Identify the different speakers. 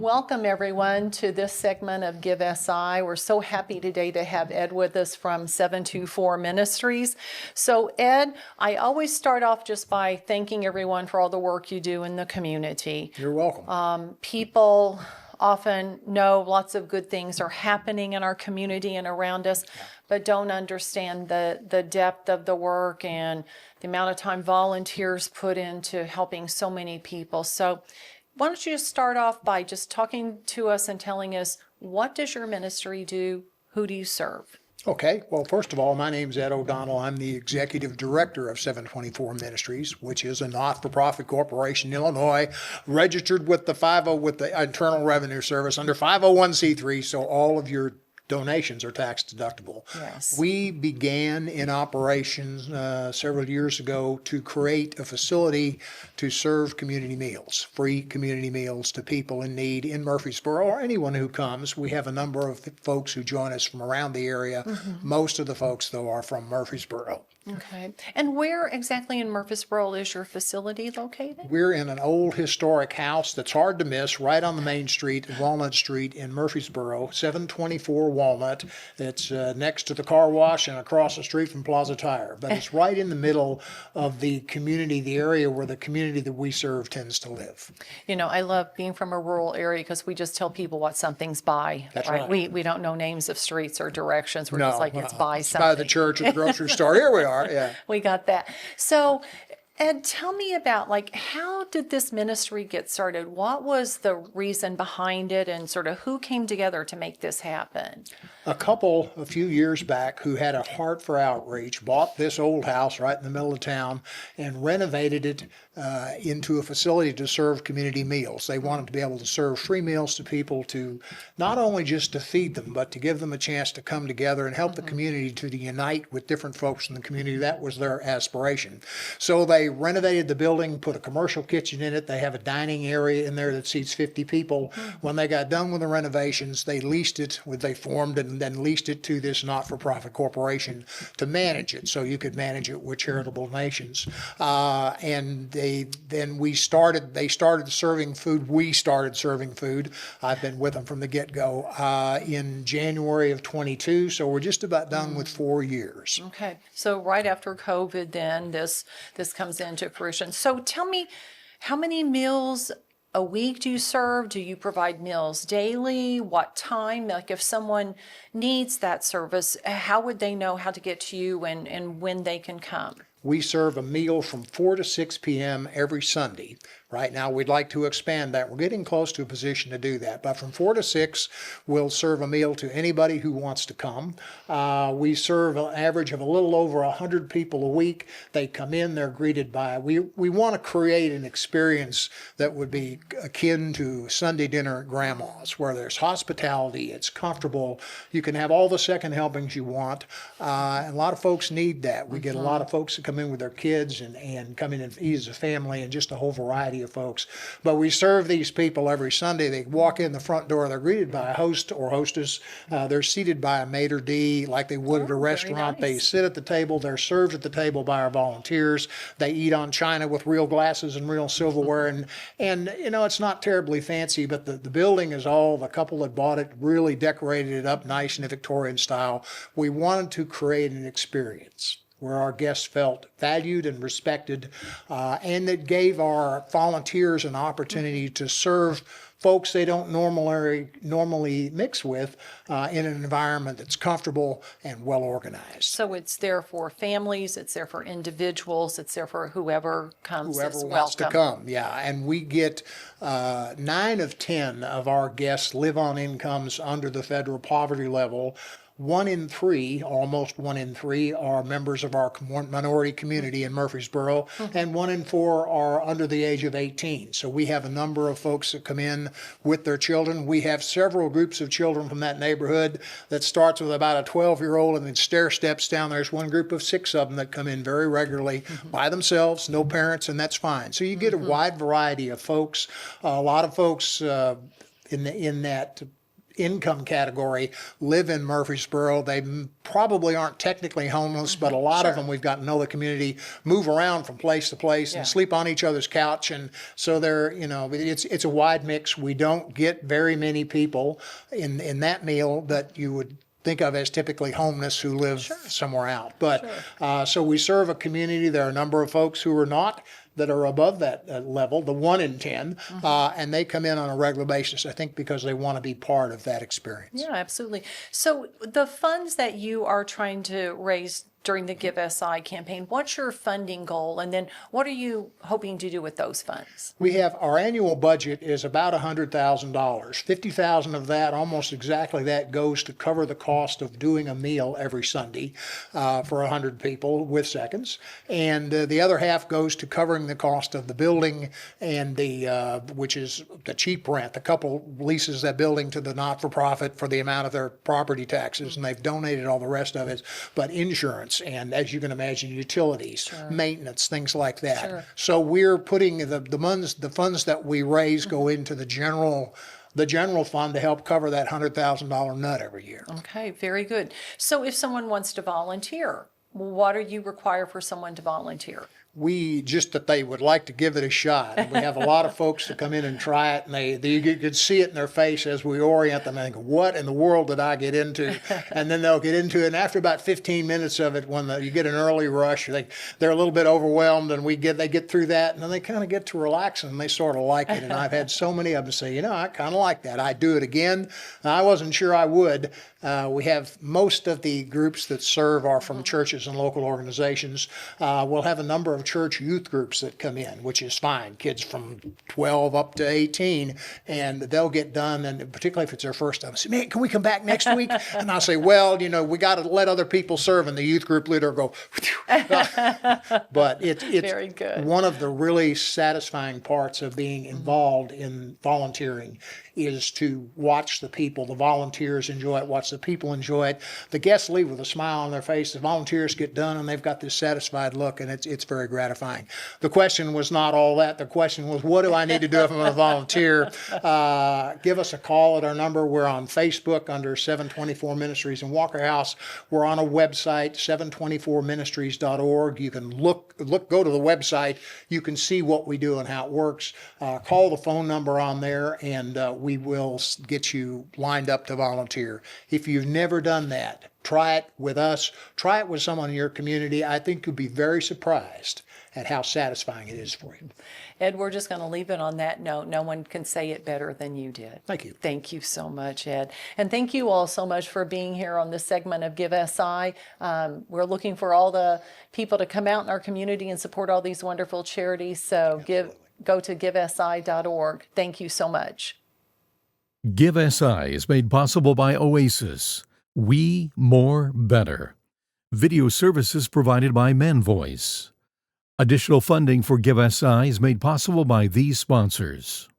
Speaker 1: Welcome everyone to this segment of Give SI. We're so happy today to have Ed with us from 724 Ministries. So Ed, I always start off just by thanking everyone for all the work you do in the community.
Speaker 2: You're welcome.
Speaker 1: People often know lots of good things are happening in our community and around us, but don't understand the depth of the work and the amount of time volunteers put into helping so many people. So why don't you just start off by just talking to us and telling us, what does your ministry do? Who do you serve?
Speaker 2: Okay, well, first of all, my name's Ed O'Donnell. I'm the executive director of 724 Ministries, which is a not-for-profit corporation in Illinois, registered with the with the Internal Revenue Service under 501c3, so all of your donations are tax deductible.
Speaker 1: Yes.
Speaker 2: We began in operations several years ago to create a facility to serve community meals, free community meals to people in need in Murfreesboro or anyone who comes. We have a number of folks who join us from around the area. Most of the folks, though, are from Murfreesboro.
Speaker 1: Okay. And where exactly in Murfreesboro is your facility located?
Speaker 2: We're in an old historic house that's hard to miss, right on the main street, Walnut Street in Murfreesboro, 724 Walnut. It's next to the car wash and across the street from Plaza Tire. But it's right in the middle of the community, the area where the community that we serve tends to live.
Speaker 1: You know, I love being from a rural area because we just tell people what something's by.
Speaker 2: That's right.
Speaker 1: We don't know names of streets or directions. We're just like, it's by
Speaker 2: It's
Speaker 1: something.
Speaker 2: by the church or the grocery store. Here we are, yeah.
Speaker 1: We got that. So, Ed, tell me about, like, how did this ministry get started? What was the reason behind it, and sort of who came together to make this happen?
Speaker 2: A few years back, who had a heart for outreach, bought this old house right in the middle of town and renovated it into a facility to serve community meals. They wanted to be able to serve free meals to people, to not only just to feed them, but to give them a chance to come together and help the community to unite with different folks in the community. That was their aspiration. So they renovated the building, put a commercial kitchen in it. They have a dining area in there that seats 50 people. When they got done with the renovations, they leased it, they formed and then leased it to this not-for-profit corporation to manage it, so you could manage it with charitable donations. And they started serving food. We started serving food. I've been with them from the get-go in January of 22, so we're just about done with 4 years.
Speaker 1: Okay, so right after COVID, then this comes into fruition. So tell me, how many meals a week do you serve? Do you provide meals daily? What time? Like, if someone needs that service, how would they know how to get to you and when they can come?
Speaker 2: We serve a meal from 4 to 6 p.m. every Sunday. Right now, we'd like to expand that. We're getting close to a position to do that. But from 4 to 6, we'll serve a meal to anybody who wants to come. We serve an average of a little over 100 people a week. They come in, they're greeted by, we want to create an experience that would be akin to Sunday dinner at Grandma's, where there's hospitality, it's comfortable, you can have all the second helpings you want. And a lot of folks need that. We get a lot of folks that come in with their kids and come in and eat as a family, and just a whole variety of folks. But we serve these people every Sunday. They walk in the front door, they're greeted by a host or hostess. They're seated by a maitre d' like they would at a restaurant.
Speaker 1: Nice.
Speaker 2: They sit at the table. They're served at the table by our volunteers. They eat on china with real glasses and real silverware. And you know, it's not terribly fancy, but the building is all, the couple that bought it really decorated it up nice in a Victorian style. We wanted to create an experience where our guests felt valued and respected, and that gave our volunteers an opportunity to serve folks they don't normally mix with in an environment that's comfortable and well organized.
Speaker 1: So it's there for families, it's there for individuals, it's there for whoever comes.
Speaker 2: Whoever wants to come, yeah. And we get 9 of 10 of our guests live on incomes under the federal poverty level. 1 in 3, almost 1 in 3, are members of our minority community in Murfreesboro, and 1 in 4 are under the age of 18. So we have a number of folks that come in with their children. We have several groups of children from that neighborhood that starts with about a 12-year-old and then stair steps down. There's one group of 6 of them that come in very regularly by themselves, no parents, and that's fine. So you get a wide variety of folks. A lot of folks in that income category live in Murfreesboro. They probably aren't technically homeless, but a lot of them we've gotten to know the community, move around from place to place and sleep on each other's couch. And so they're, it's a wide mix. We don't get very many people in that meal that you would think of as typically homeless who live somewhere out. But so we serve a community. There are a number of folks who are not, that are above that level, the 1 in 10, and they come in on a regular basis, I think, because they want to be part of that experience.
Speaker 1: Yeah, absolutely. So the funds that you are trying to raise during the Give SI campaign, what's your funding goal? And then what are you hoping to do with those funds?
Speaker 2: We have, our annual budget is about $100,000. $50,000 of that, almost exactly that, goes to cover the cost of doing a meal every Sunday for 100 people with seconds. And the other half goes to covering the cost of the building and which is the cheap rent. The couple leases that building to the not-for-profit for the amount of their property taxes, and they've donated all the rest of it, but insurance, and as you can imagine, utilities, maintenance, things like that. So we're putting the funds that we raise go into the general fund to help cover that $100,000 nut every year.
Speaker 1: Okay, very good. So if someone wants to volunteer, what do you require for someone to volunteer?
Speaker 2: That they would like to give it a shot. And we have a lot of folks that come in and try it, and you could see it in their face as we orient them and think, what in the world did I get into? And then they'll get into it, and after about 15 minutes of it, when you get an early rush, they're a little bit overwhelmed, and they get through that, and then they kind of get to relax, and they sort of like it. And I've had so many of them say, I kind of like that. I'd do it again. I wasn't sure I would. We have most of the groups that serve are from churches and local organizations. We'll have a number of church youth groups that come in, which is fine. Kids from 12 up to 18, and they'll get done. And particularly if it's their first time, say, man, can we come back next week? And I'll say, well, we got to let other people serve. And the youth group leader will go, but it's
Speaker 1: very good.
Speaker 2: One of the really satisfying parts of being involved in volunteering is to watch the people, the volunteers enjoy it, watch the people enjoy it. The guests leave with a smile on their face. The volunteers get done and they've got this satisfied look, and it's very gratifying. The question was not all that. The question was, what do I need to do if I'm going to volunteer? Give us a call at our number. We're on Facebook under 724 Ministries in Walker House. We're on a website, 724ministries.org. You can go to the website. You can see what we do and how it works. Call the phone number on there, and we will get you lined up to volunteer. If you've never done that, try it with us. Try it with someone in your community. I think you'll be very surprised at how satisfying it is for you.
Speaker 1: Ed, we're just going to leave it on that note. No one can say it better than you did.
Speaker 2: Thank you.
Speaker 1: Thank you so much, Ed. And thank you all so much for being here on this segment of Give SI. We're looking for all the people to come out in our community and support all these wonderful charities. So go to givesi.org. Thank you so much.
Speaker 3: Give SI is made possible by Oasis. We More Better. Video services provided by Men Voice. Additional funding for Give SI is made possible by these sponsors.